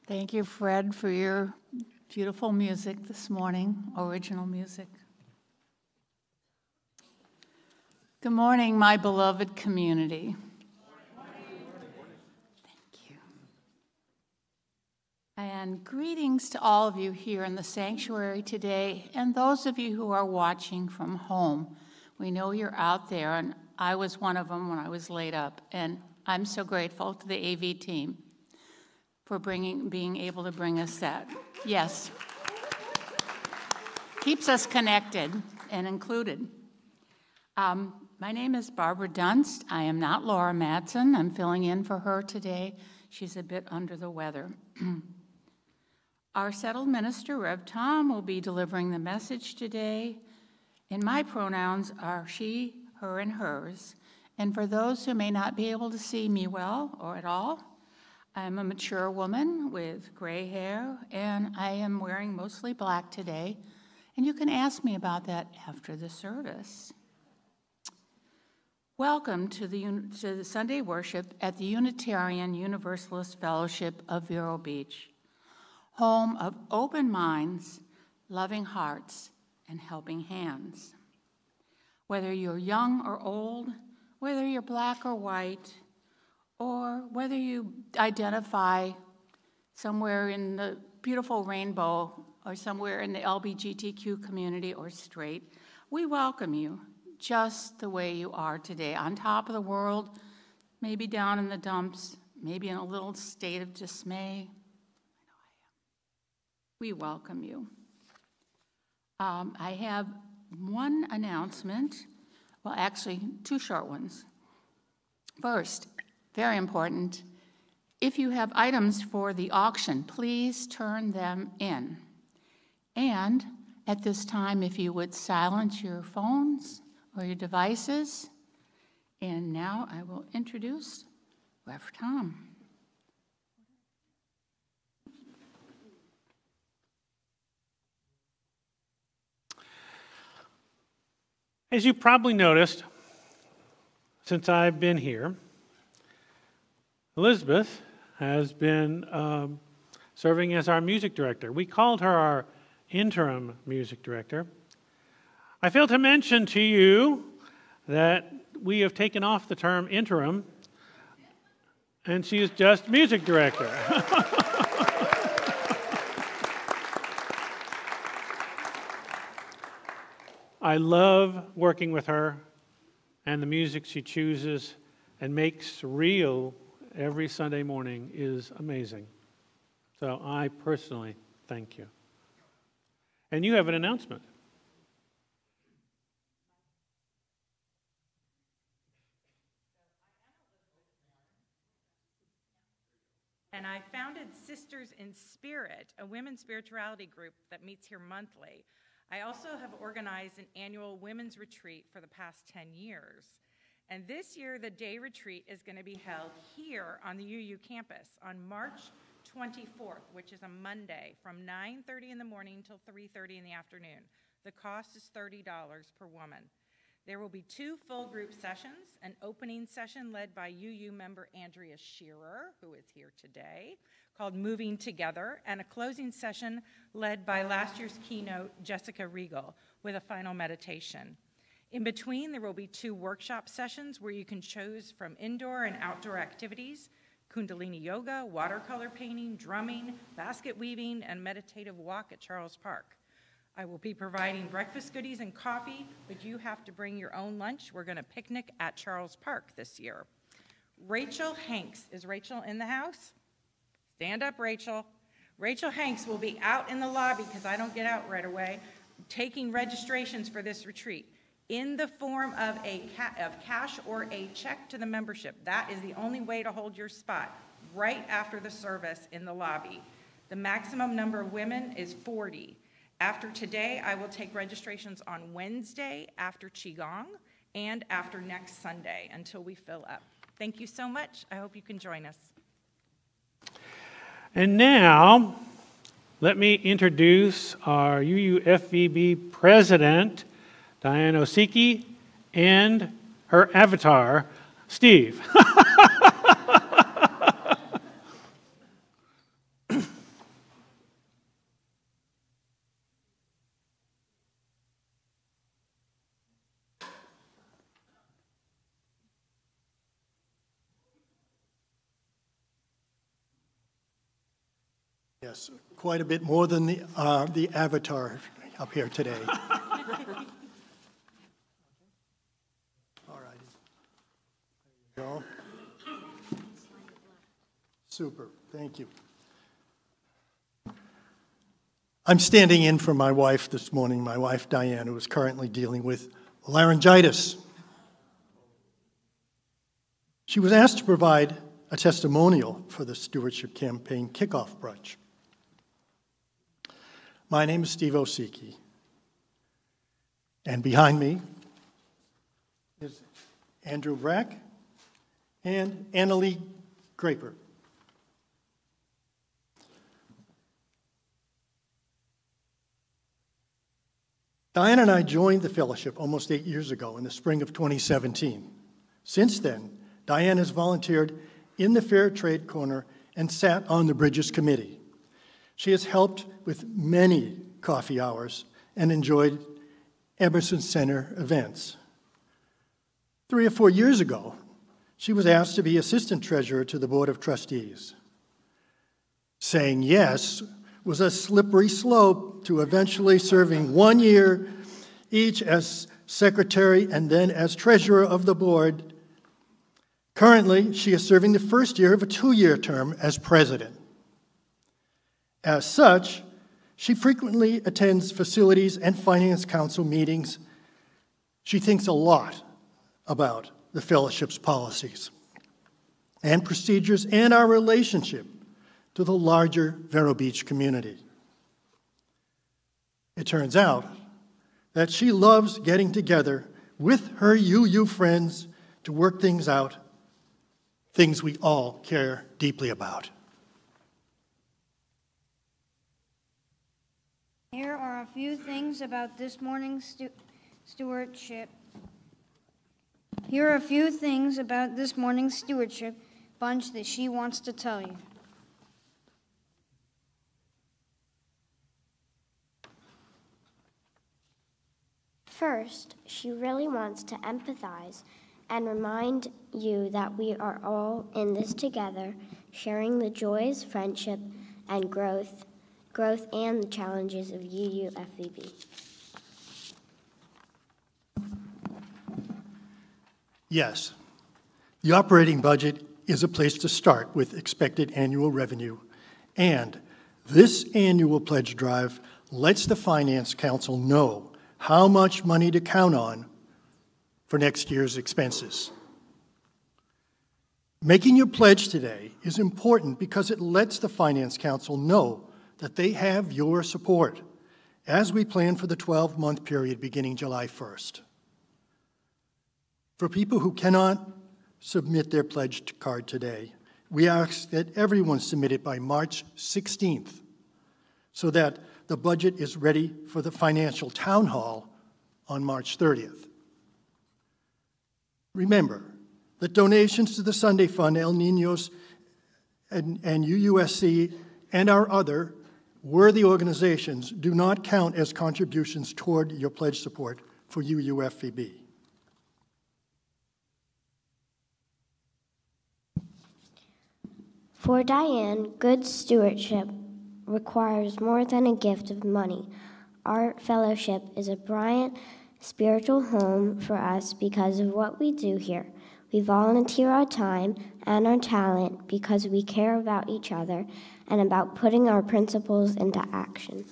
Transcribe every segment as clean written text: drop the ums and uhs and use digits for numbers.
Thank you, Fred, for your beautiful music this morning, original music. Good morning, my beloved community. Thank you. And greetings to all of you here in the sanctuary today, and those of you who are watching from home. We know you're out there, and I was one of them when I was laid up, and I'm so grateful to the AV team for being able to bring us that. Yes. Keeps us connected and included. My name is Barbara Dunst. I am not Laura Madsen. I'm filling in for her today. She's a bit under the weather. Our settled minister, Rev Tom, will be delivering the message today. And my pronouns are she, her, and hers. And for those who may not be able to see me well or at all, I'm a mature woman with gray hair, and I am wearing mostly black today. And you can ask me about that after the service. Welcome to the Sunday worship at the Unitarian Universalist Fellowship of Vero Beach, home of open minds, loving hearts, and helping hands. Whether you're young or old, whether you're black or white, or whether you identify somewhere in the beautiful rainbow or somewhere in the LGBTQ community or straight, we welcome you just the way you are today, on top of the world, maybe down in the dumps, maybe in a little state of dismay. I know I am. We welcome you. I have one announcement, well, actually, two short ones. First, very important, if you have items for the auction, please turn them in. And at this time, if you would silence your phones or your devices. And now I will introduce Reverend Tom. As you probably noticed, since I've been here, Elizabeth has been serving as our music director. We called her our interim music director. I failed to mention to you that we have taken off the term interim, and she is just music director. I love working with her and the music she chooses and makes real every Sunday morning is amazing. So I personally thank you. And you have an announcement. And I founded Sisters in Spirit, a women's spirituality group that meets here monthly. I also have organized an annual women's retreat for the past 10 years. And this year, the day retreat is going to be held here on the UU campus on March 24th, which is a Monday, from 9:30 in the morning till 3:30 in the afternoon. The cost is $30 per woman. There will be 2 full group sessions, an opening session led by UU member Andrea Shearer, who is here today, called Moving Together, and a closing session led by last year's keynote, Jessica Regal, with a final meditation. In between, there will be 2 workshop sessions where you can choose from indoor and outdoor activities, Kundalini yoga, watercolor painting, drumming, basket weaving, and meditative walk at Charles Park. I will be providing breakfast goodies and coffee, but you have to bring your own lunch. We're going to picnic at Charles Park this year. Rachel Hanks. Is Rachel in the house? Stand up, Rachel. Rachel Hanks will be out in the lobby, because I don't get out right away, taking registrations for this retreat in the form of cash or a check to the membership. That is the only way to hold your spot right after the service in the lobby. The maximum number of women is 40. After today, I will take registrations on Wednesday after Qigong, and after next Sunday until we fill up. Thank you so much. I hope you can join us. And now, let me introduce our UUFVB president, Diane Osiki, and her avatar, Steve. Yes, quite a bit more than the avatar up here today. All righty. There you go. Super, thank you. I'm standing in for my wife this morning, my wife Diane, who is currently dealing with laryngitis. She was asked to provide a testimonial for the Stewardship Campaign kickoff brunch. My name is Steve Osiki, and behind me is Andrew Brack and Annalie Graper. Diane and I joined the fellowship almost 8 years ago in the spring of 2017. Since then, Diane has volunteered in the Fair Trade Corner and sat on the Bridges Committee. She has helped with many coffee hours and enjoyed Emerson Center events. 3 or 4 years ago, she was asked to be assistant treasurer to the Board of Trustees. Saying yes was a slippery slope to eventually serving 1 year each as secretary and then as treasurer of the board. Currently, she is serving the first year of a 2-year term as president. As such, she frequently attends facilities and finance council meetings. She thinks a lot about the fellowship's policies and procedures and our relationship to the larger Vero Beach community. It turns out that she loves getting together with her UU friends to work things out, things we all care deeply about. Here are a few things about this morning's stewardship. Here are a few things about this morning's stewardship bunch that she wants to tell you. First, she really wants to empathize and remind you that we are all in this together, sharing the joys, friendship, and growth and the challenges of UUFVB. Yes, the operating budget is a place to start with expected annual revenue, and this annual pledge drive lets the Finance Council know how much money to count on for next year's expenses. Making your pledge today is important because it lets the Finance Council know that they have your support as we plan for the 12-month period beginning July 1st. For people who cannot submit their pledge card today, we ask that everyone submit it by March 16th so that the budget is ready for the financial town hall on March 30th. Remember that donations to the Sunday Fund, El Niños, and UUSC, and our other worthy organizations do not count as contributions toward your pledge support for UUFVB. For Diane, good stewardship requires more than a gift of money. Our fellowship is a brilliant spiritual home for us because of what we do here. We volunteer our time and our talent because we care about each other and about putting our principles into action.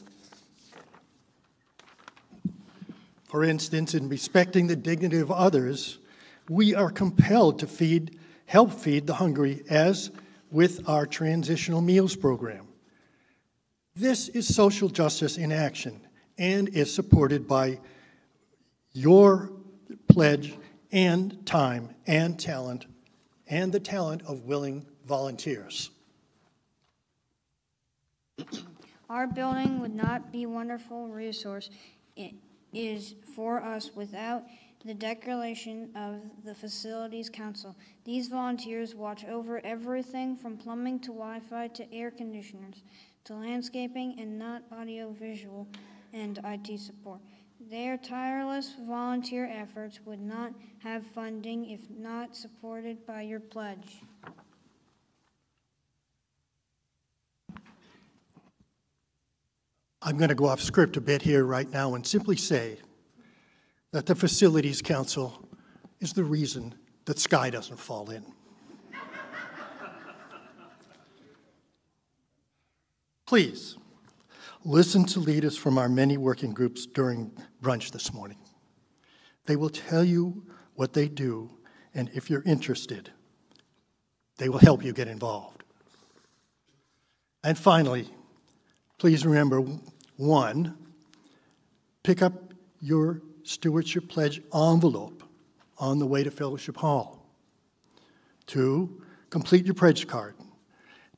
For instance, in respecting the dignity of others, we are compelled to help feed the hungry, as with our transitional meals program. This is social justice in action and is supported by your pledge and time and talent, and the talent of willing volunteers. Our building would not be a wonderful resource it is for us without the declaration of the Facilities Council. These volunteers watch over everything from plumbing to Wi-Fi to air conditioners to landscaping and not audio-visual and IT support. Their tireless volunteer efforts would not have funding if not supported by your pledge. I'm going to go off script a bit here right now and simply say that the Facilities Council is the reason that sky doesn't fall in. Please, listen to leaders from our many working groups during brunch this morning. They will tell you what they do, and if you're interested, they will help you get involved. And finally, please remember, 1, pick up your stewardship pledge envelope on the way to Fellowship Hall. 2, complete your pledge card.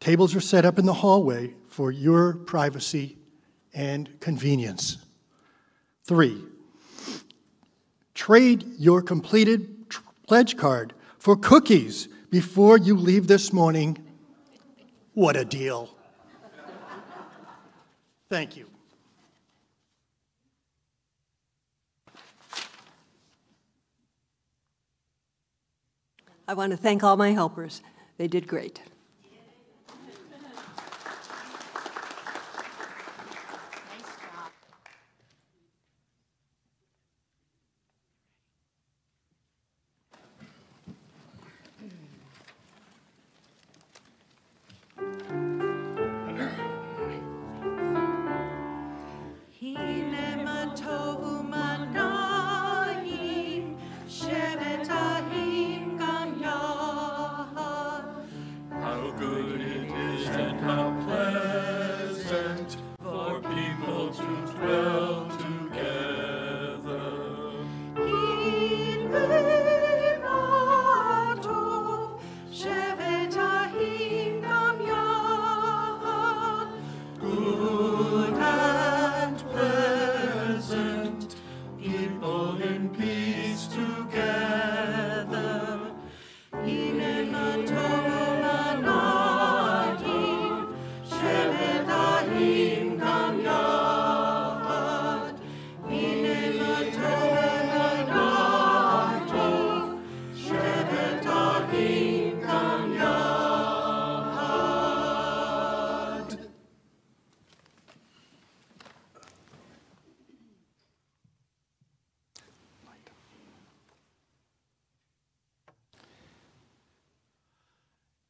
Tables are set up in the hallway for your privacy and convenience. 3, trade your completed pledge card for cookies before you leave this morning. What a deal. Thank you. I want to thank all my helpers. They did great.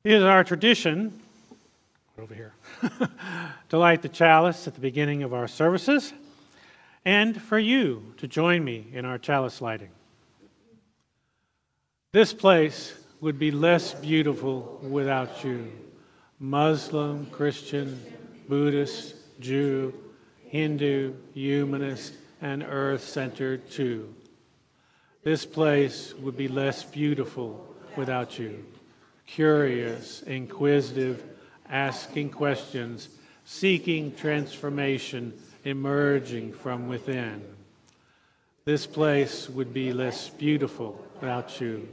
It is our tradition, over here, to light the chalice at the beginning of our services, and for you to join me in our chalice lighting. This place would be less beautiful without you, Muslim, Christian, Buddhist, Jew, Hindu, humanist, and earth-centered too. This place would be less beautiful without you. Curious, inquisitive, asking questions, seeking transformation, emerging from within. This place would be less beautiful without you,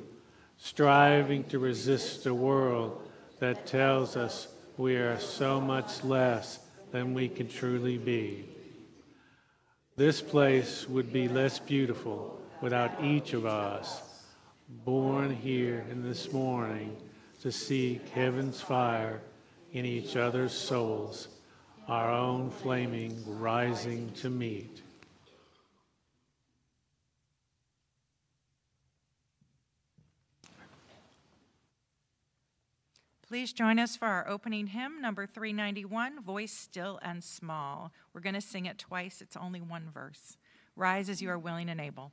striving to resist a world that tells us we are so much less than we can truly be. This place would be less beautiful without each of us, born here in this morning, to seek heaven's fire in each other's souls, our own flaming rising to meet. Please join us for our opening hymn, number 391, Voice Still and Small. We're going to sing it twice. It's only one verse. Rise as you are willing and able.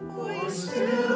Voice still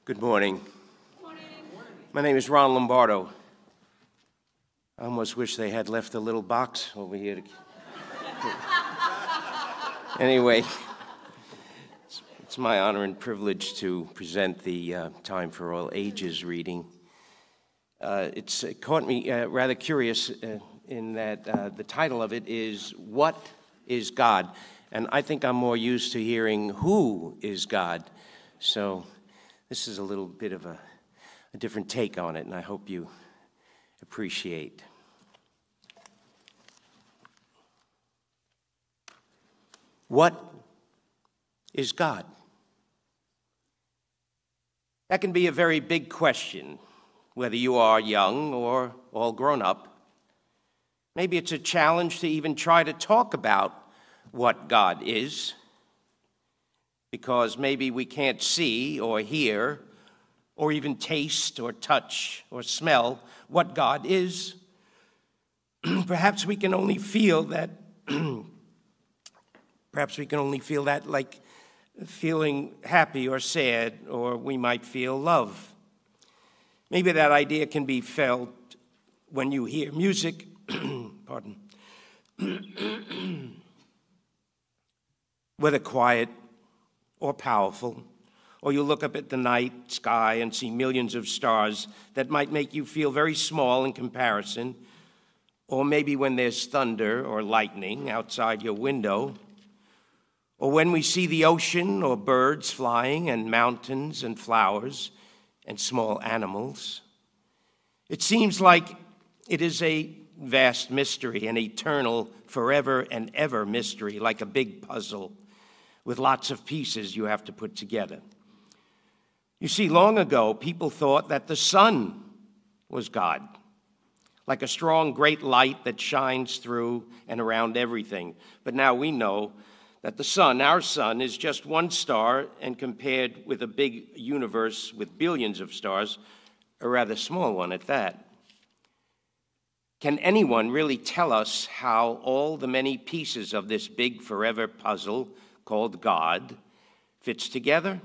Good morning. My name is Ron Lombardo. I almost wish they had left a little box over here. Anyway, it's my honor and privilege to present the Time for All Ages reading. It's caught me rather curious in that the title of it is, What is God? And I think I'm more used to hearing, Who is God? So this is a little bit of a different take on it, and I hope you appreciate. What is God? That can be a very big question, whether you are young or all grown up. Maybe it's a challenge to even try to talk about what God is, because maybe we can't see or hear or even taste or touch or smell what God is. Perhaps we can only feel that like feeling happy or sad, or we might feel love. Maybe that idea can be felt when you hear music, pardon, whether quiet or powerful, or you look up at the night sky and see millions of stars that might make you feel very small in comparison, or maybe when there's thunder or lightning outside your window, or when we see the ocean or birds flying and mountains and flowers and small animals. It seems like it is a vast mystery, an eternal, forever and ever mystery, like a big puzzle with lots of pieces you have to put together. You see, long ago, people thought that the sun was God, like a strong, great light that shines through and around everything. But now we know that the sun, our sun, is just one star, and compared with a big universe with billions of stars, a rather small one at that. Can anyone really tell us how all the many pieces of this big forever puzzle called God fits together?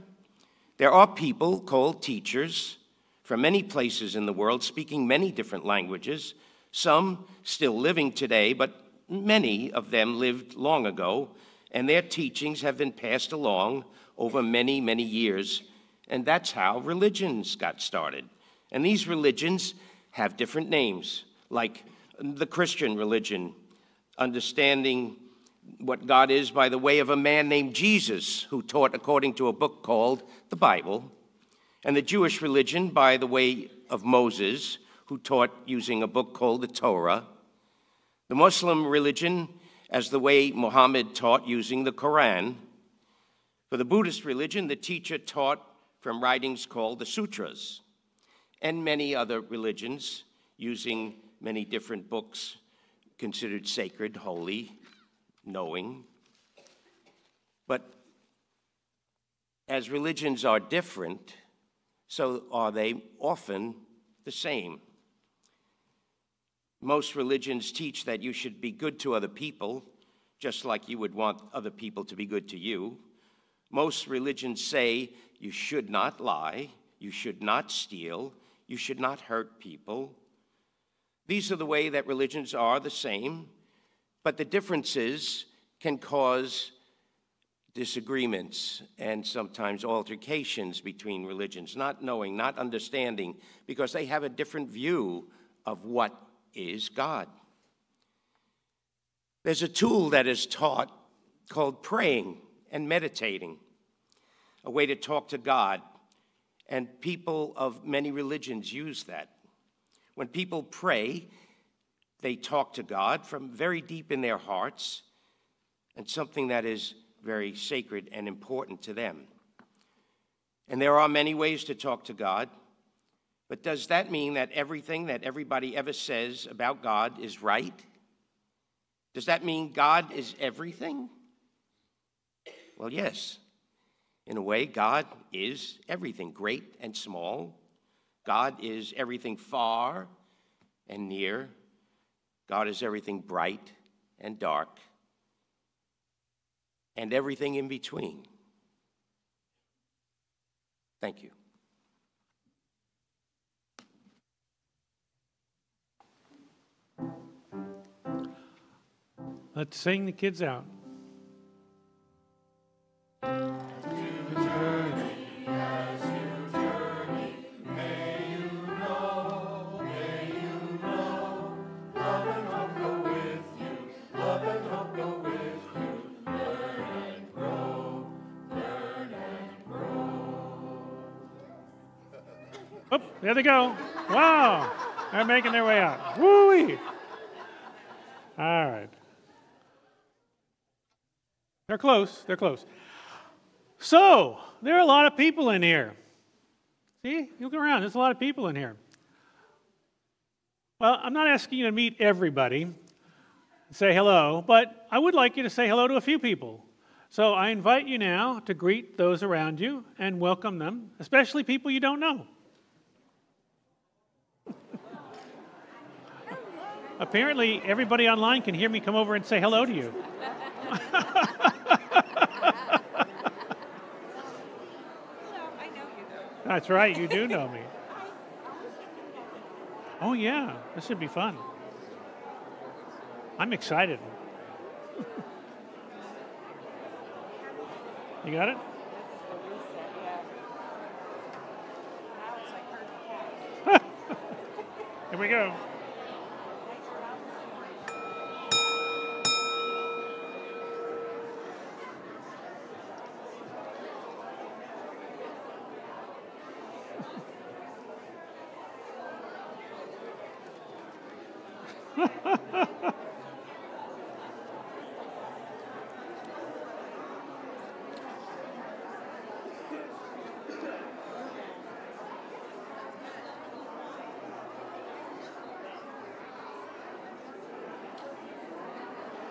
There are people called teachers from many places in the world, speaking many different languages, some still living today, but many of them lived long ago, and their teachings have been passed along over many, many years, and that's how religions got started. And these religions have different names, like the Christian religion, understanding what God is by the way of a man named Jesus, who taught according to a book called the Bible, and the Jewish religion by the way of Moses, who taught using a book called the Torah, the Muslim religion as the way Muhammad taught using the Quran. For the Buddhist religion, the teacher taught from writings called the Sutras, and many other religions using many different books considered sacred, holy, knowing. But as religions are different, so are they often the same. Most religions teach that you should be good to other people, just like you would want other people to be good to you. Most religions say you should not lie, you should not steal, you should not hurt people. These are the way that religions are the same, but the differences can cause disagreements and sometimes altercations between religions, not knowing, not understanding, because they have a different view of what is God. There's a tool that is taught called praying and meditating, a way to talk to God, and people of many religions use that. When people pray, they talk to God from very deep in their hearts, and something that is very sacred and important to them. And there are many ways to talk to God, but does that mean that everything that everybody ever says about God is right? Does that mean God is everything? Well, yes. In a way, God is everything, great and small. God is everything far and near. God is everything bright and dark, and everything in between. Thank you. Let's sing the kids out. Oh, there they go. Wow. They're making their way out. Woo-wee. All right. They're close. They're close. So, there are a lot of people in here. See? You look around. There's a lot of people in here. Well, I'm not asking you to meet everybody and say hello, but I would like you to say hello to a few people. So I invite you now to greet those around you and welcome them, especially people you don't know. Apparently, everybody online can hear me come over and say hello to you. That's right, you do know me. Oh yeah, this should be fun. I'm excited. You got it? Here we go.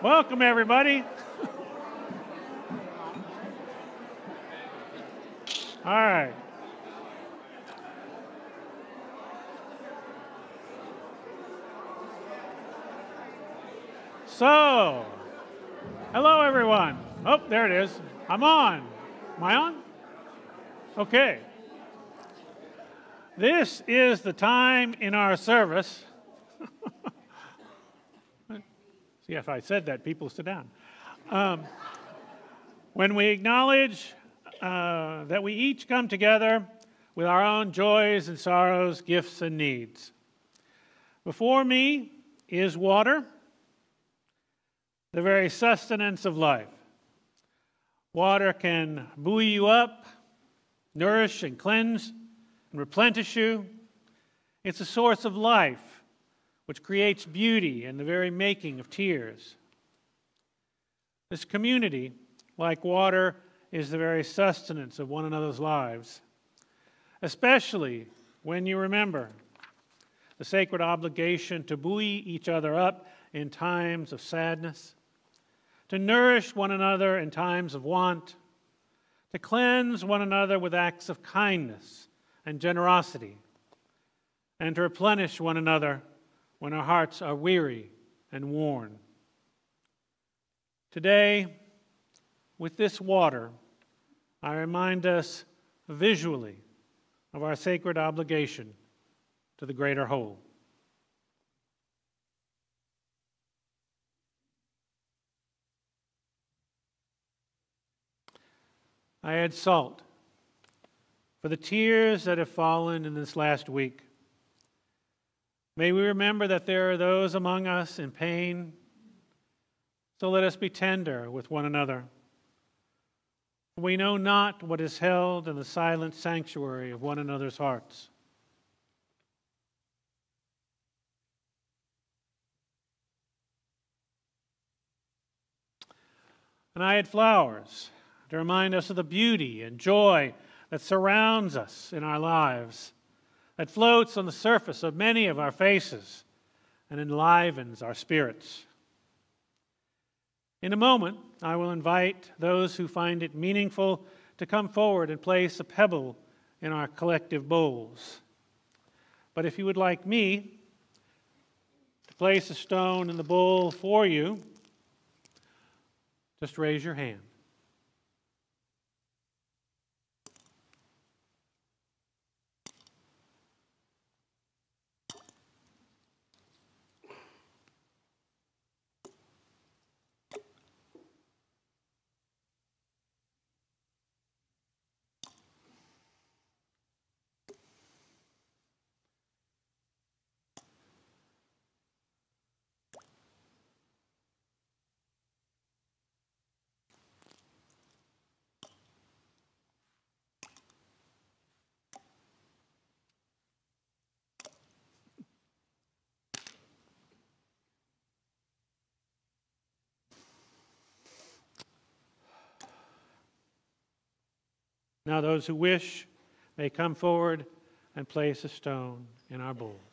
Welcome, everybody. All right. So, hello, everyone. Oh, there it is. I'm on. Am I on? Okay. This is the time in our service. See, if I said that, people sit down. When we acknowledge that we each come together with our own joys and sorrows, gifts and needs. Before me is water, the very sustenance of life. Water can buoy you up, nourish and cleanse and replenish you. It's a source of life, which creates beauty in the very making of tears. This community, like water, is the very sustenance of one another's lives, especially when you remember the sacred obligation to buoy each other up in times of sadness, to nourish one another in times of want, to cleanse one another with acts of kindness and generosity, and to replenish one another when our hearts are weary and worn. Today, with this water, I remind us visually of our sacred obligation to the greater whole. I add salt for the tears that have fallen in this last week. May we remember that there are those among us in pain, so let us be tender with one another. We know not what is held in the silent sanctuary of one another's hearts. And I add flowers to remind us of the beauty and joy that surrounds us in our lives, that floats on the surface of many of our faces and enlivens our spirits. In a moment, I will invite those who find it meaningful to come forward and place a pebble in our collective bowls. But if you would like me to place a stone in the bowl for you, just raise your hand. Now those who wish may come forward and place a stone in our bowls.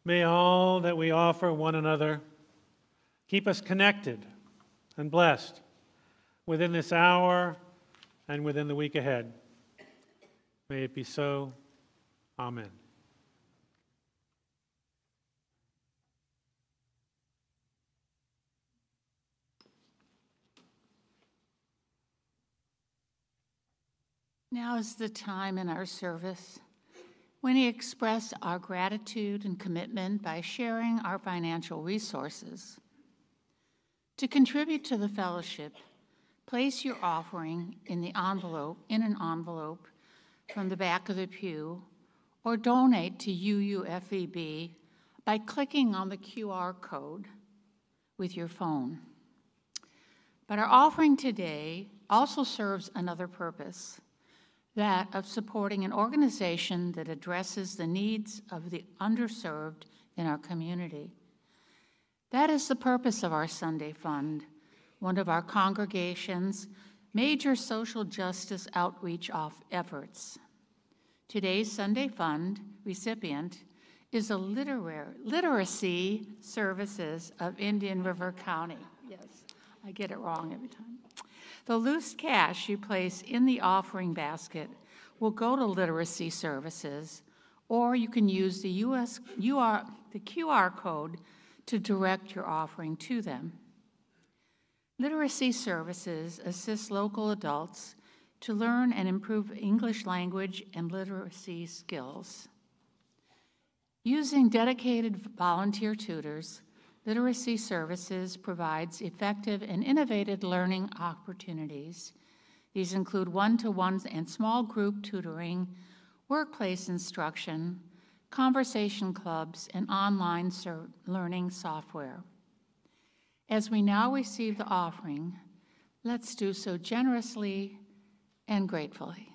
May all that we offer one another keep us connected and blessed within this hour and within the week ahead. May it be so. Amen. Now is the time in our service when we express our gratitude and commitment by sharing our financial resources. To contribute to the fellowship, place your offering in an envelope from the back of the pew, or donate to UUFEB by clicking on the QR code with your phone. But our offering today also serves another purpose, that of supporting an organization that addresses the needs of the underserved in our community. That is the purpose of our Sunday Fund, one of our congregation's major social justice outreach efforts. Today's Sunday Fund recipient is the Literacy Services of Indian River County. Yes, I get it wrong every time. The loose cash you place in the offering basket will go to literacy services, or you can use the QR code to direct your offering to them. Literacy services assist local adults to learn and improve English language and literacy skills. Using dedicated volunteer tutors, Literacy Services provides effective and innovative learning opportunities. These include one-to-one and small group tutoring, workplace instruction, conversation clubs, and online learning software. As we now receive the offering, let's do so generously and gratefully.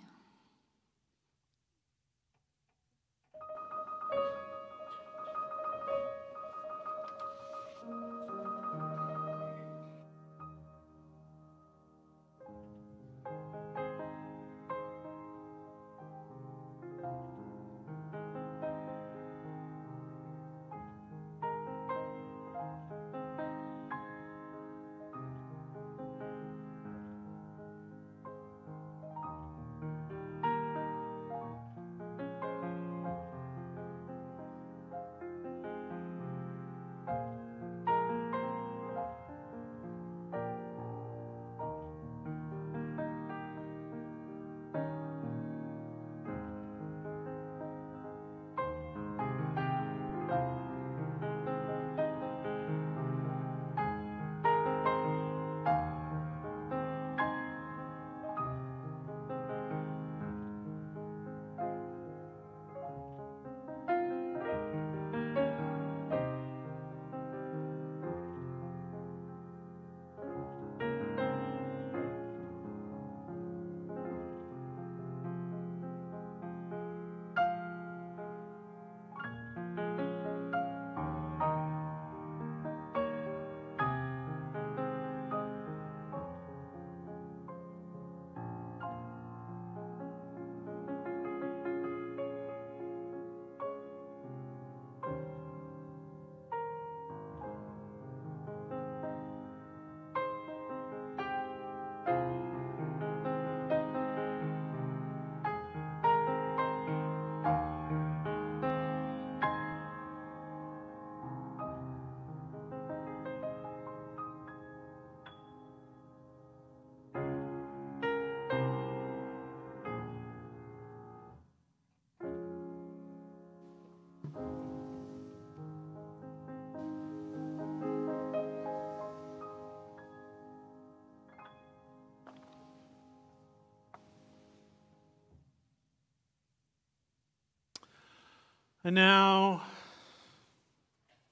And now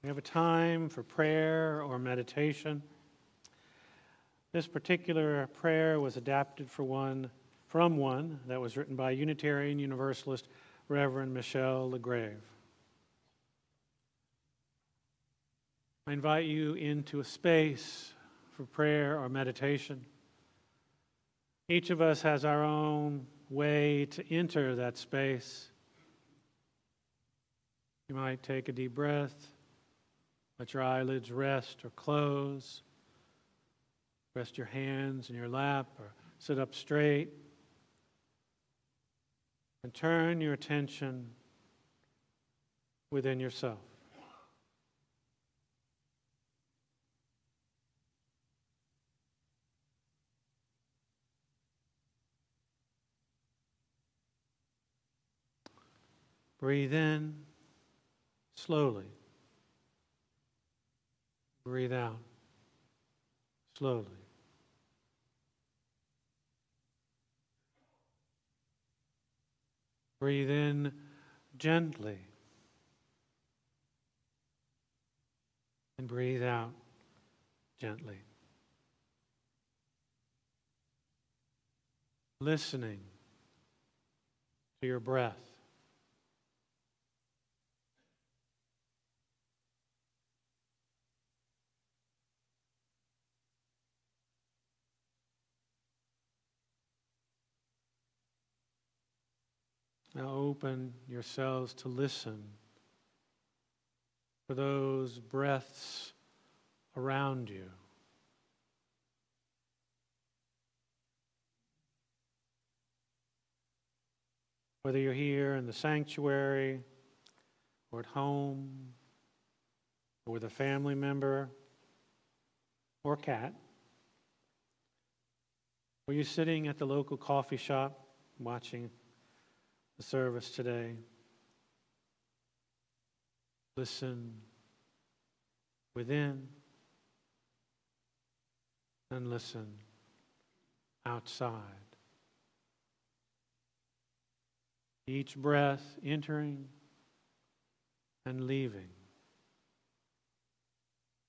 we have a time for prayer or meditation. This particular prayer was adapted from one that was written by Unitarian Universalist Reverend Michel Legrave. I invite you into a space for prayer or meditation. Each of us has our own way to enter that space. You might take a deep breath, let your eyelids rest or close, rest your hands in your lap or sit up straight, and turn your attention within yourself. Breathe in slowly. Breathe out slowly. Breathe in gently. And breathe out gently. Listening to your breath. Now open yourselves to listen for those breaths around you. Whether you're here in the sanctuary or at home or with a family member or cat, or you're sitting at the local coffee shop watching the service today, listen within and listen outside. Each breath entering and leaving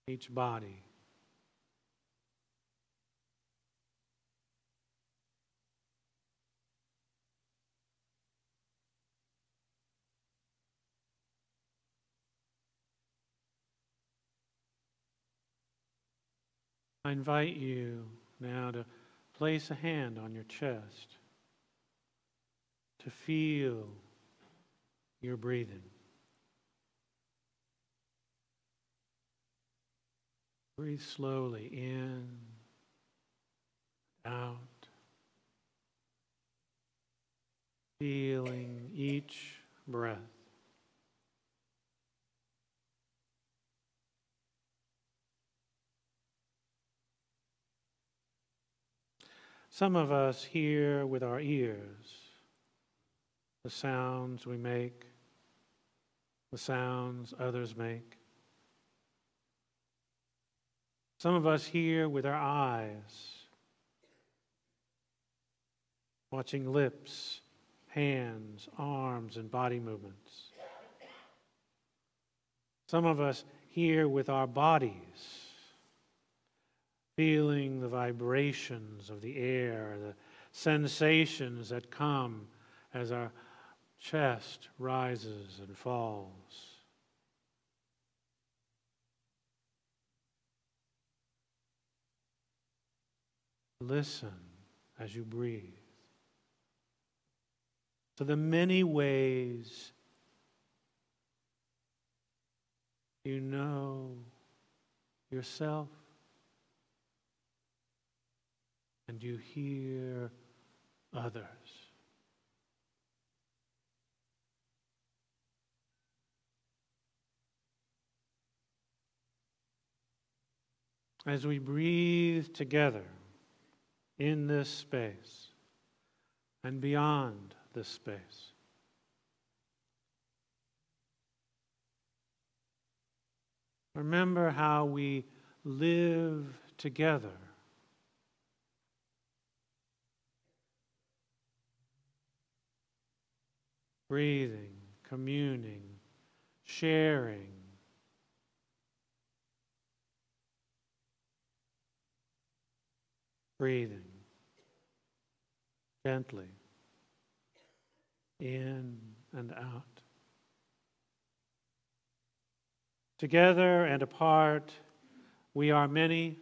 each body. I invite you now to place a hand on your chest to feel your breathing. Breathe slowly in, out, feeling each breath. Some of us hear with our ears the sounds we make, the sounds others make. Some of us hear with our eyes, watching lips, hands, arms, and body movements. Some of us hear with our bodies, feeling the vibrations of the air, the sensations that come as our chest rises and falls. Listen as you breathe to the many ways you know yourself and you hear others. As we breathe together in this space and beyond this space, remember how we live together. Breathing, communing, sharing. Breathing gently in and out. Together and apart, we are many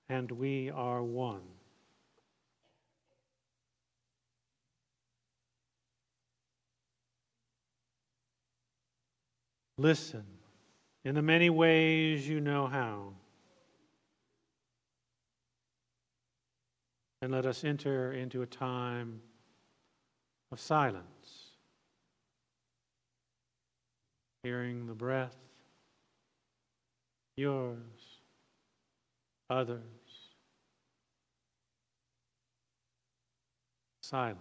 and we are one. Listen in the many ways you know how. And let us enter into a time of silence, hearing the breath, yours, others, silence.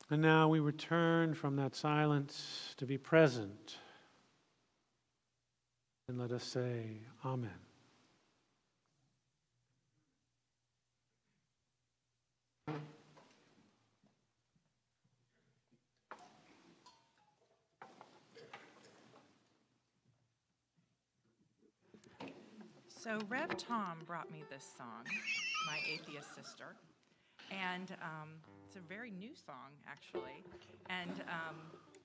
And now we return from that silence to be present. And let us say, Amen. So Rev Tom brought me this song, My Atheist Sister, and it's a very new song, actually, and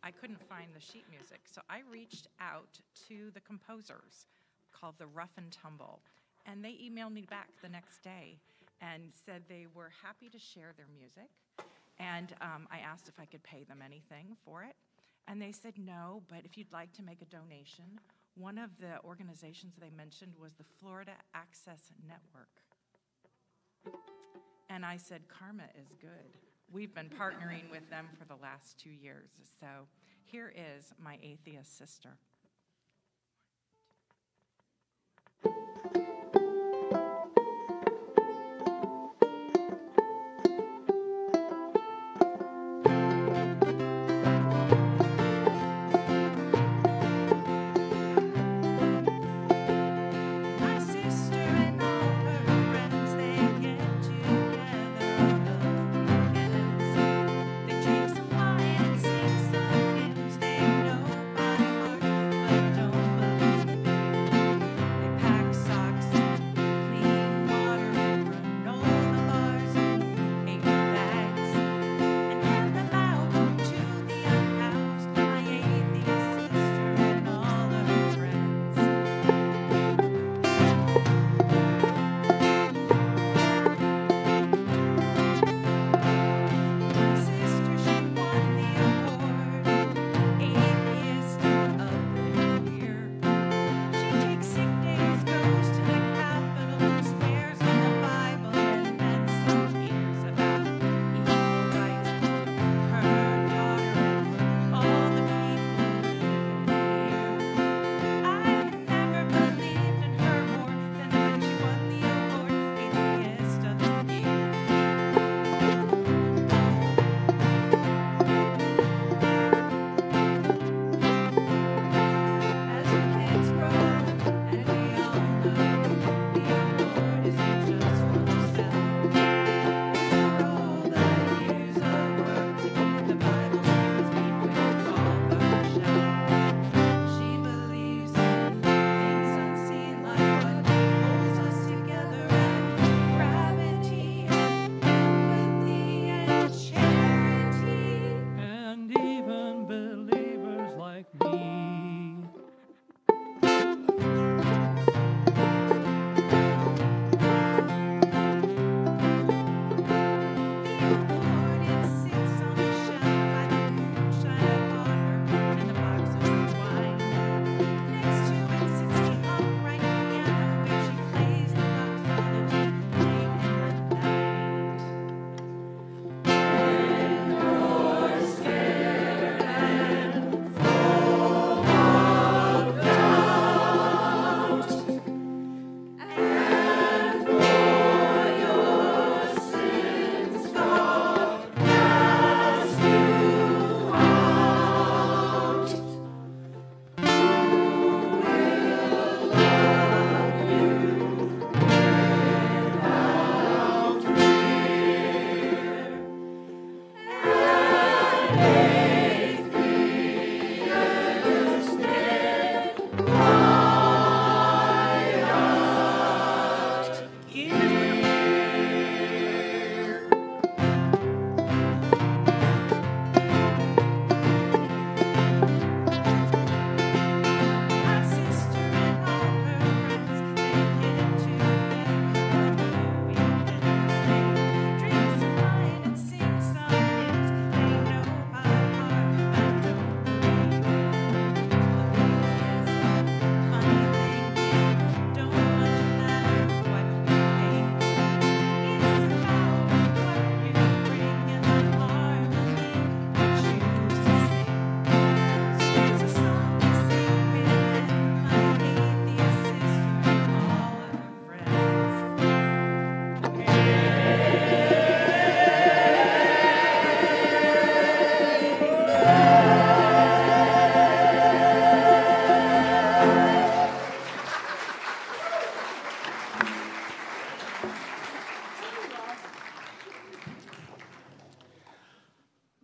I couldn't find the sheet music, so I reached out to the composers called the Rough and Tumble, and they emailed me back the next day and said they were happy to share their music, and I asked if I could pay them anything for it, and they said no, but if you'd like to make a donation. One of the organizations they mentioned was the Florida Access Network. And I said, karma is good. We've been partnering with them for the last 2 years. So here is My Atheist Sister.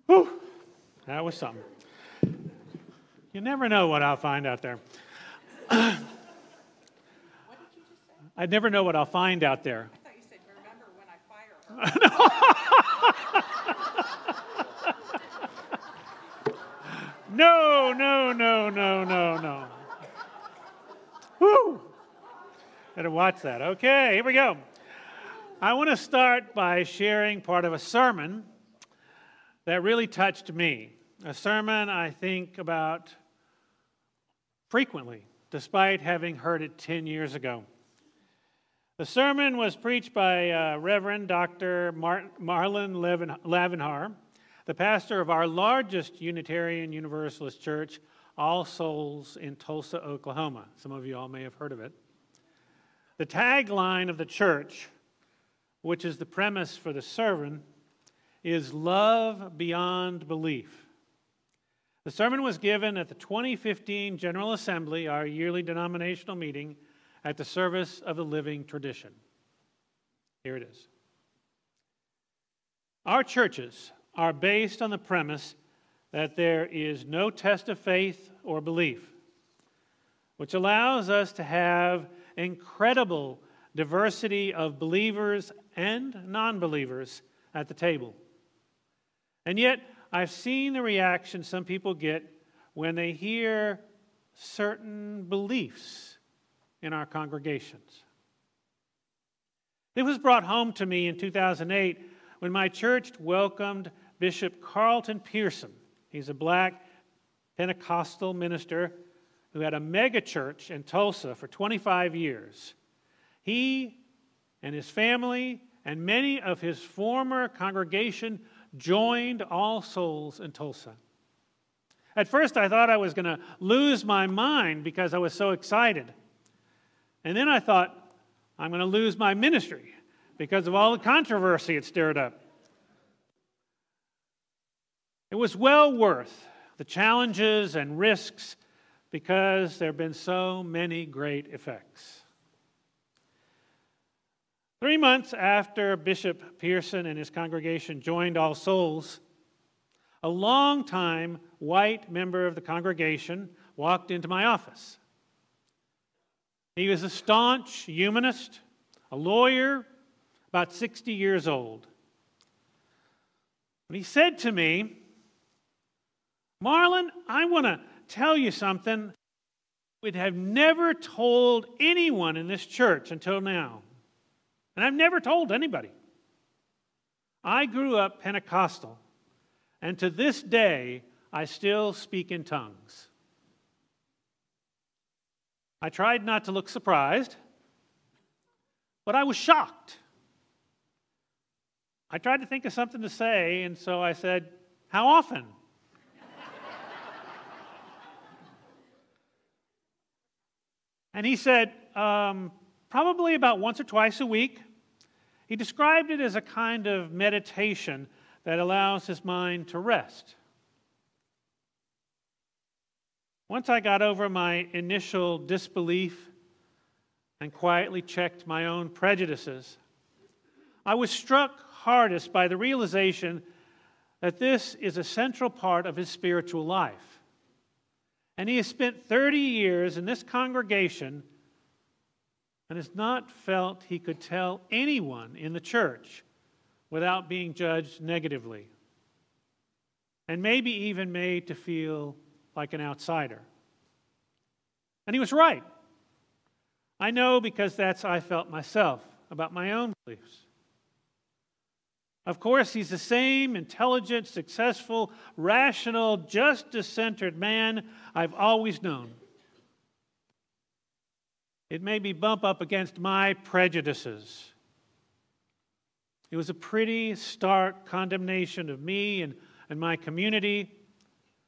Whew, that was something. You never know what I'll find out there. What did you just say? I never know what I'll find out there. I thought you said, remember when I fire her. No, no, no, no, no, no. Whew. Better watch that. Okay, here we go. I want to start by sharing part of a sermon that really touched me. A sermon I think about frequently, despite having heard it 10 years ago. The sermon was preached by Reverend Dr. Marlon Lavenhar, the pastor of our largest Unitarian Universalist church, All Souls in Tulsa, Oklahoma. Some of you all may have heard of it. The tagline of the church, which is the premise for the sermon, is love beyond belief. The sermon was given at the 2015 General Assembly, our yearly denominational meeting, at the service of the living tradition. Here it is. Our churches are based on the premise that there is no test of faith or belief, which allows us to have incredible diversity of believers and non-believers at the table. And yet, I've seen the reaction some people get when they hear certain beliefs in our congregations. It was brought home to me in 2008 when my church welcomed Bishop Carlton Pearson. He's a black Pentecostal minister who had a mega church in Tulsa for 25 years. He and his family and many of his former congregation joined All Souls in Tulsa. At first, I thought I was going to lose my mind because I was so excited. And then I thought, I'm going to lose my ministry because of all the controversy it stirred up. It was well worth the challenges and risks because there have been so many great effects. 3 months after Bishop Pearson and his congregation joined All Souls, a longtime white member of the congregation walked into my office. He was a staunch humanist, a lawyer, about 60 years old. And he said to me, Marlon, I want to tell you something we'd have never told anyone in this church until now. And I've never told anybody. I grew up Pentecostal, and to this day, I still speak in tongues. I tried not to look surprised, but I was shocked. I tried to think of something to say, and so I said, how often? And he said, probably about once or twice a week. He described it as a kind of meditation that allows his mind to rest. Once I got over my initial disbelief and quietly checked my own prejudices, I was struck hardest by the realization that this is a central part of his spiritual life. And he has spent 30 years in this congregation and has not felt he could tell anyone in the church without being judged negatively, and maybe even made to feel like an outsider. And he was right. I know because that's how I felt myself about my own beliefs. Of course, he's the same intelligent, successful, rational, justice-centered man I've always known. It made me bump up against my prejudices. It was a pretty stark condemnation of me and my community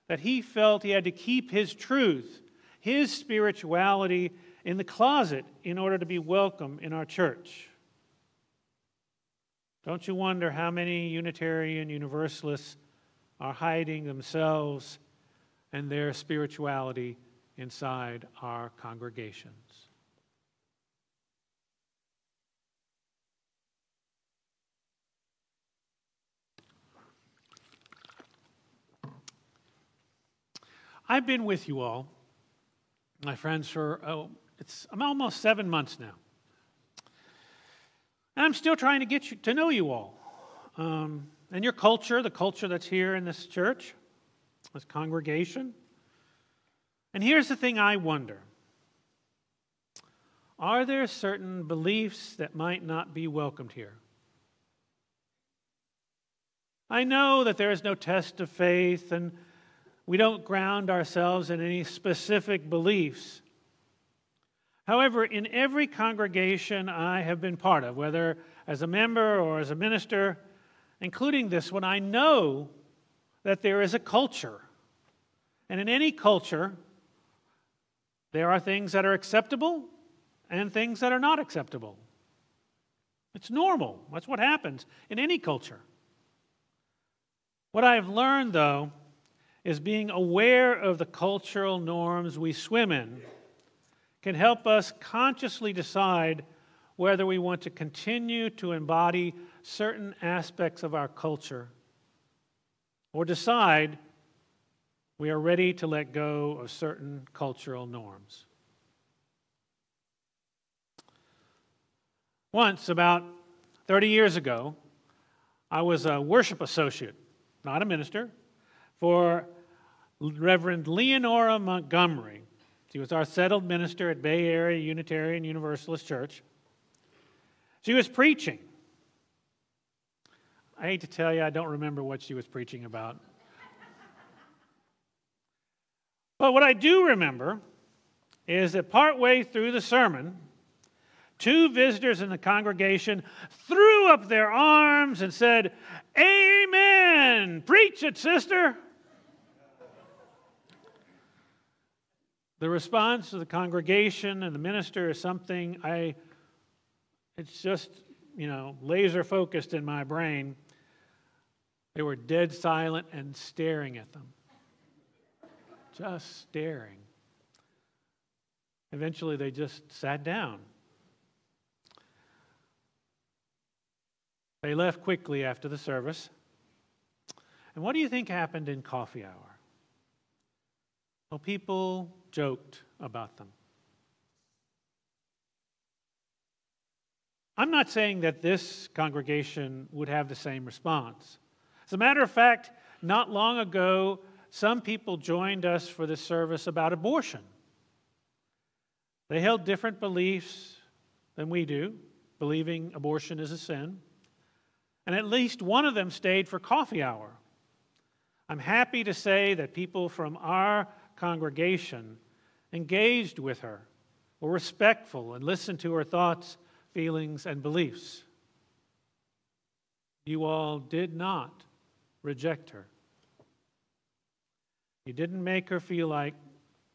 that he felt he had to keep his truth, his spirituality in the closet in order to be welcome in our church. Don't you wonder how many Unitarian Universalists are hiding themselves and their spirituality inside our congregations? I've been with you all, my friends, for I'm almost 7 months now. And I'm still trying to get you to know you all. And your culture, the culture that's here in this church, this congregation. And here's the thing I wonder. Are there certain beliefs that might not be welcomed here? I know that there is no test of faith, and we don't ground ourselves in any specific beliefs. However, in every congregation I have been part of, whether as a member or as a minister, including this one, I know that there is a culture. And in any culture, there are things that are acceptable and things that are not acceptable. It's normal. That's what happens in any culture. What I've learned, though, is being aware of the cultural norms we swim in can help us consciously decide whether we want to continue to embody certain aspects of our culture or decide we are ready to let go of certain cultural norms. Once, about 30 years ago, I was a worship associate, not a minister, for Reverend Leonora Montgomery. She was our settled minister at Bay Area Unitarian Universalist Church. She was preaching. I hate to tell you, I don't remember what she was preaching about. But what I do remember is that partway through the sermon, two visitors in the congregation threw up their arms and said, "Amen! Preach it, sister!" The response of the congregation and the minister is something it's just, laser focused in my brain. They were dead silent and staring at them. Just staring. Eventually, they just sat down. They left quickly after the service. And what do you think happened in coffee hour? Well, people joked about them. I'm not saying that this congregation would have the same response. As a matter of fact, not long ago, some people joined us for this service about abortion. They held different beliefs than we do, believing abortion is a sin. And at least one of them stayed for coffee hour. I'm happy to say that people from our congregation engaged with her, were respectful, and listened to her thoughts, feelings, and beliefs. You all did not reject her. You didn't make her feel like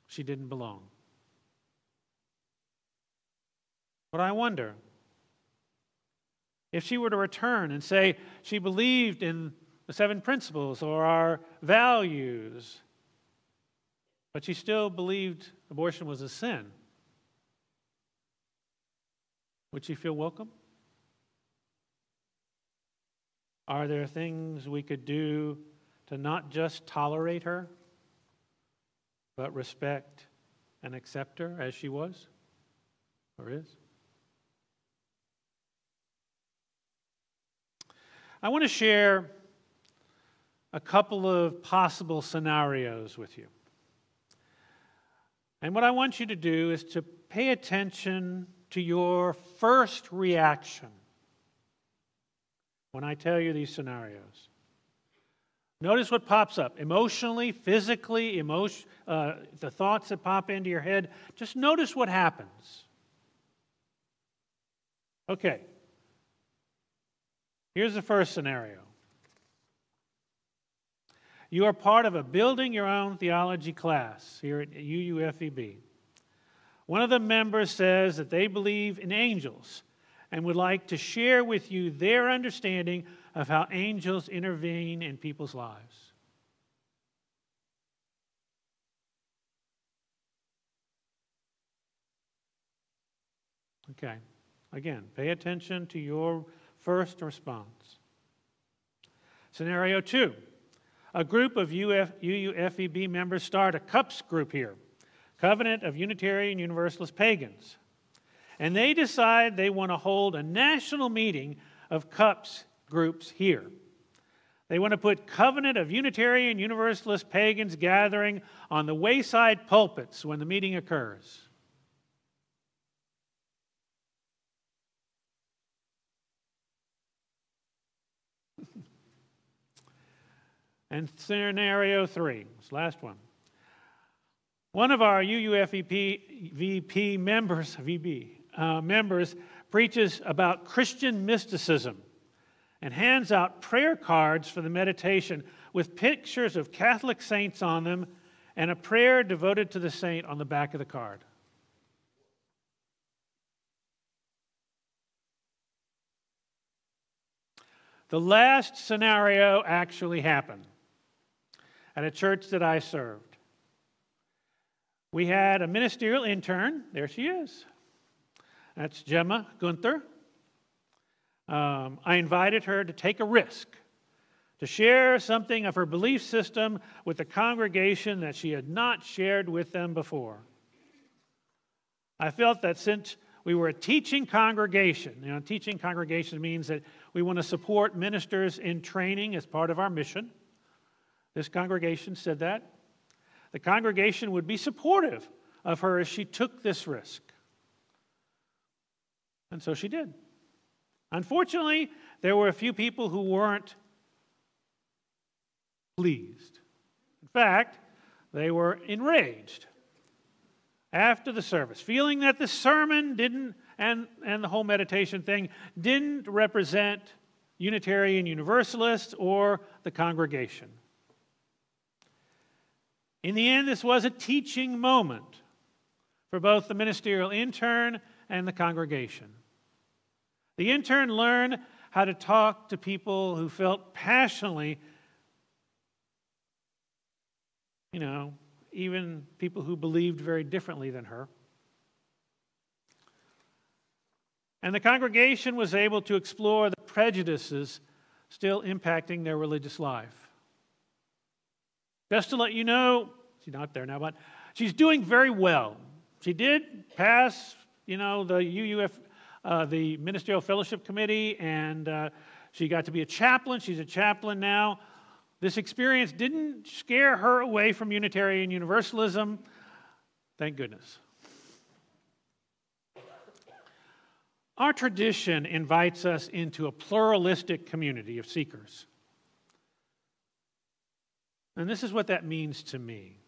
she didn't belong. But I wonder if she were to return and say she believed in the 7 principles or our values, but she still believed abortion was a sin, would she feel welcome? Are there things we could do to not just tolerate her, but respect and accept her as she was or is? I want to share a couple of possible scenarios with you. And what I want you to do is to pay attention to your first reaction when I tell you these scenarios. Notice what pops up emotionally, physically, the thoughts that pop into your head. Just notice what happens. Okay. Here's the first scenario. You are part of a Building Your Own Theology class here at UUFEB. One of the members says that they believe in angels and would like to share with you their understanding of how angels intervene in people's lives. Okay. Again, pay attention to your first response. Scenario 2. a group of UUFEB members start a CUPS group here, Covenant of Unitarian Universalist Pagans. And they decide they want to hold a national meeting of CUPS groups here. They want to put Covenant of Unitarian Universalist Pagans gathering on the wayside pulpits when the meeting occurs. And scenario 3, this last one. One of our UUFEP members preaches about Christian mysticism and hands out prayer cards for the meditation with pictures of Catholic saints on them and a prayer devoted to the saint on the back of the card. The last scenario actually happened at a church that I served. We had a ministerial intern. There she is. That's Gemma Gunther. I invited her to take a risk, to share something of her belief system with the congregation that she had not shared with them before. I felt that since we were a teaching congregation, teaching congregation means that we want to support ministers in training as part of our mission. This congregation said that. The congregation would be supportive of her as she took this risk. And so she did. Unfortunately, there were a few people who weren't pleased. In fact, they were enraged after the service, feeling that the sermon didn't, and the whole meditation thing, didn't represent Unitarian Universalists or the congregation. In the end, this was a teaching moment for both the ministerial intern and the congregation. The intern learned how to talk to people who felt passionately, even people who believed very differently than her. And the congregation was able to explore the prejudices still impacting their religious life. Just to let you know, she's not there now, but she's doing very well. She did pass, the Ministerial Fellowship Committee, and she got to be a chaplain. She's a chaplain now. This experience didn't scare her away from Unitarian Universalism. Thank goodness. Our tradition invites us into a pluralistic community of seekers. And this is what that means to me.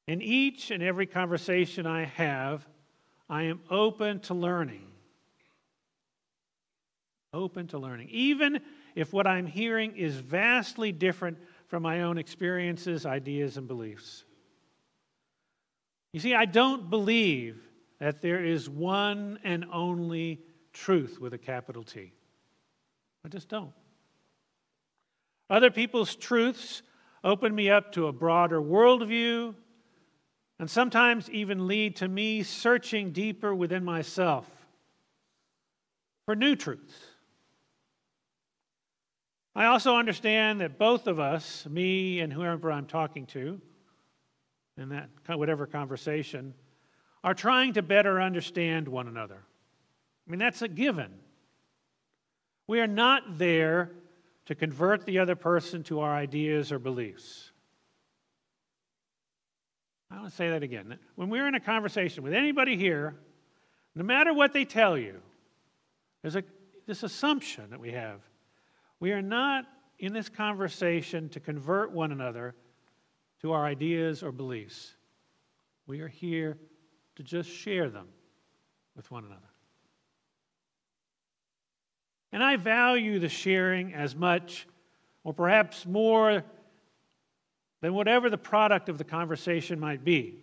In each and every conversation I have, I am open to learning. Open to learning. Even if what I'm hearing is vastly different from my own experiences, ideas, and beliefs. You see, I don't believe that there is one and only truth with a capital T. I just don't. Other people's truths open me up to a broader worldview and sometimes even lead to me searching deeper within myself for new truths. I also understand that both of us, me and whoever I'm talking to, in that whatever conversation, are trying to better understand one another. I mean, that's a given. We are not there to convert the other person to our ideas or beliefs. I want to say that again. When we're in a conversation with anybody here, no matter what they tell you, there's this assumption that we have. We are not in this conversation to convert one another to our ideas or beliefs. We are here to just share them with one another. And I value the sharing as much, or perhaps more, than whatever the product of the conversation might be.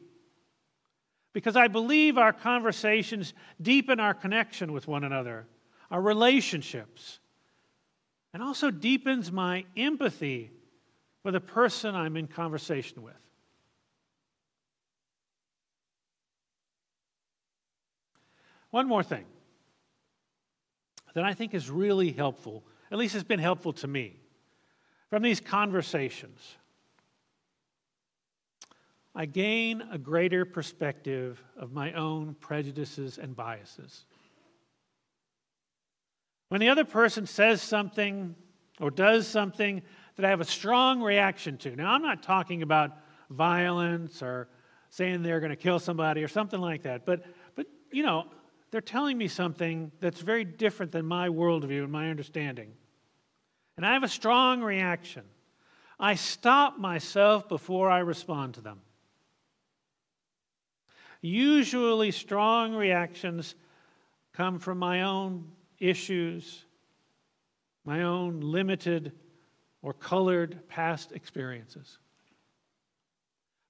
Because I believe our conversations deepen our connection with one another, our relationships, and also deepens my empathy for the person I'm in conversation with. One more thing that I think is really helpful, at least it's been helpful to me. From these conversations, I gain a greater perspective of my own prejudices and biases. When the other person says something or does something that I have a strong reaction to, now I'm not talking about violence or saying they're going to kill somebody or something like that, but you know, they're telling me something that's very different than my worldview and my understanding. And I have a strong reaction. I stop myself before I respond to them. Usually strong reactions come from my own issues, my own limited or colored past experiences.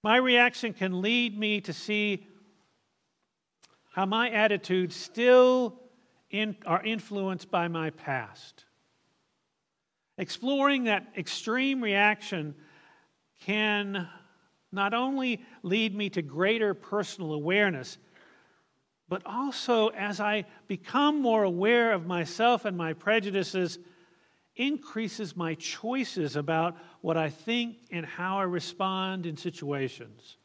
My reaction can lead me to see how my attitudes still are influenced by my past. Exploring that extreme reaction can not only lead me to greater personal awareness, but also, as I become more aware of myself and my prejudices, increases my choices about what I think and how I respond in situations,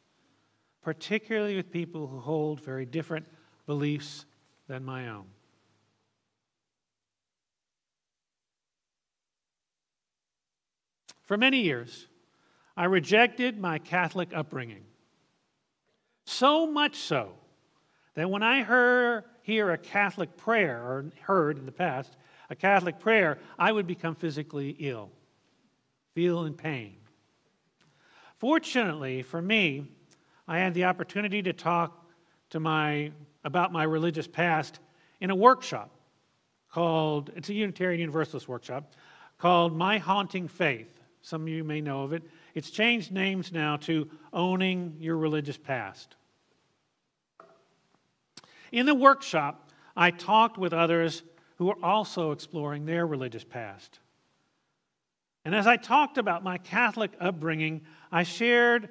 particularly with people who hold very different beliefs than my own. For many years, I rejected my Catholic upbringing. So much so that when I hear a Catholic prayer, or heard in the past, a Catholic prayer, I would become physically ill, feel in pain. Fortunately for me, I had the opportunity to talk about my religious past in a workshop called, it's a Unitarian Universalist workshop, called My Haunting Faith. Some of you may know of it. It's changed names now to Owning Your Religious Past. In the workshop, I talked with others who were also exploring their religious past. And as I talked about my Catholic upbringing, I shared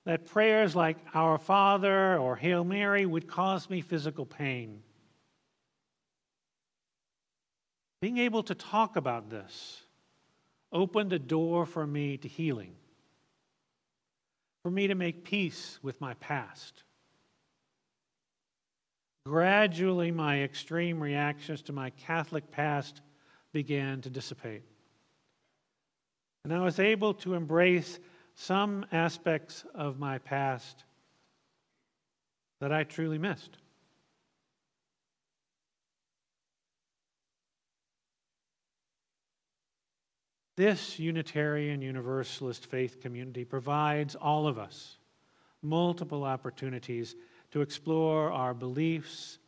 that prayers like Our Father or Hail Mary would cause me physical pain. Being able to talk about this opened a door for me to healing, for me to make peace with my past. Gradually, my extreme reactions to my Catholic past began to dissipate. And I was able to embrace some aspects of my past that I truly missed. This Unitarian Universalist faith community provides all of us multiple opportunities to explore our beliefs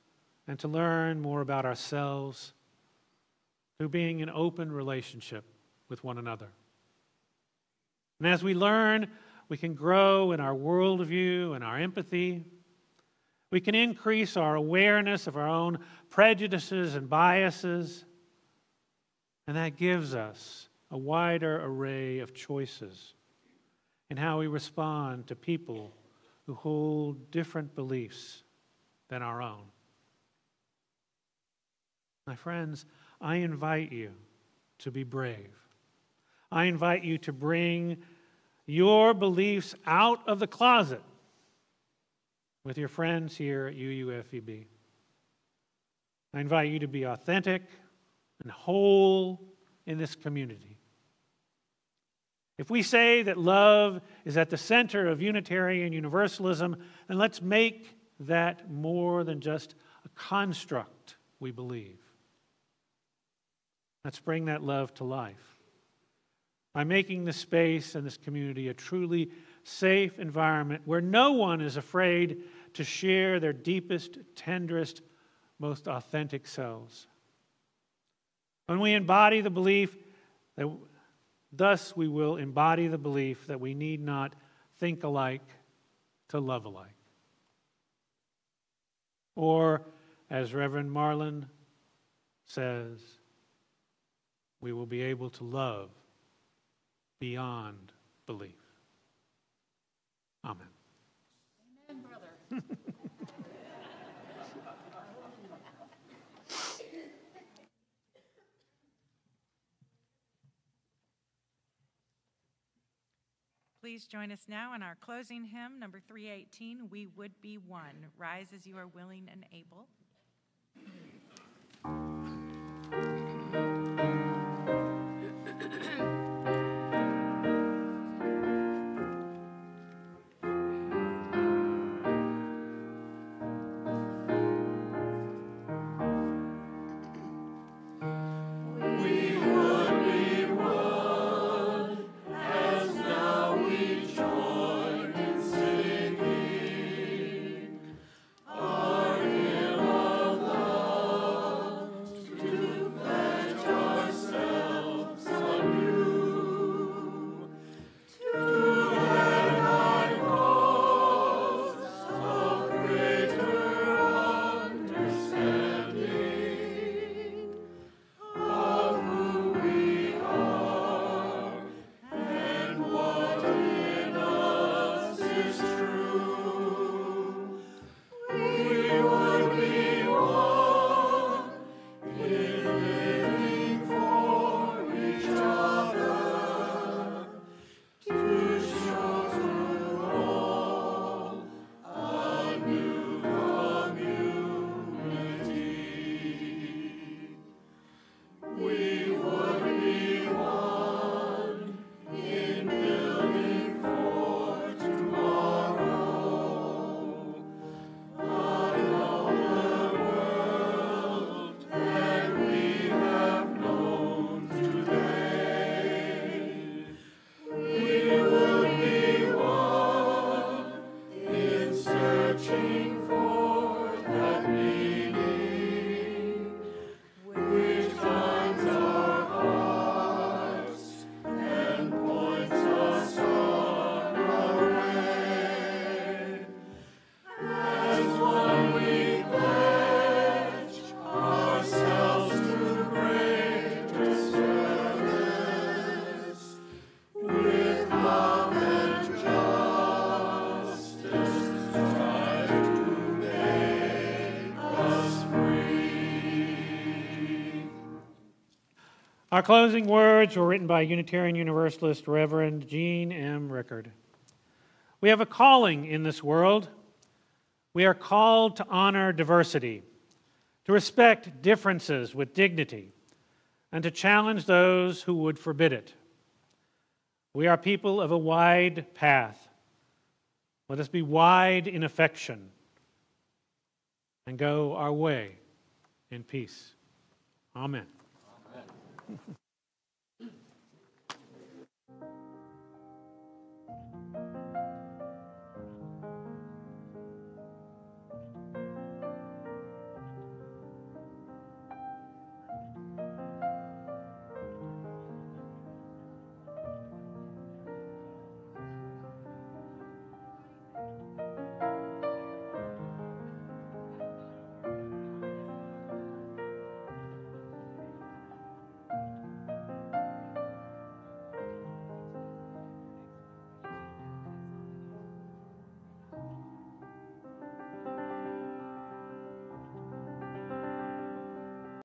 and to learn more about ourselves through being in open relationship with one another. And as we learn, we can grow in our worldview and our empathy. We can increase our awareness of our own prejudices and biases. And that gives us a wider array of choices in how we respond to people who hold different beliefs than our own. My friends, I invite you to be brave. I invite you to bring your beliefs out of the closet with your friends here at UUFEB. I invite you to be authentic and whole in this community. If we say that love is at the center of Unitarian Universalism, then let's make that more than just a construct we believe. Let's bring that love to life by making this space and this community a truly safe environment where no one is afraid to share their deepest, tenderest, most authentic selves. When we embody the belief that thus, we will embody the belief that we need not think alike to love alike. Or, as Reverend Marlin says, we will be able to love beyond belief. Amen. Amen, brother. Please join us now in our closing hymn, number 318, We Would Be One. Rise as you are willing and able. Our closing words were written by Unitarian Universalist Reverend Jean M. Rickard. We have a calling in this world. We are called to honor diversity, to respect differences with dignity, and to challenge those who would forbid it. We are people of a wide path. Let us be wide in affection and go our way in peace. Amen. Amen.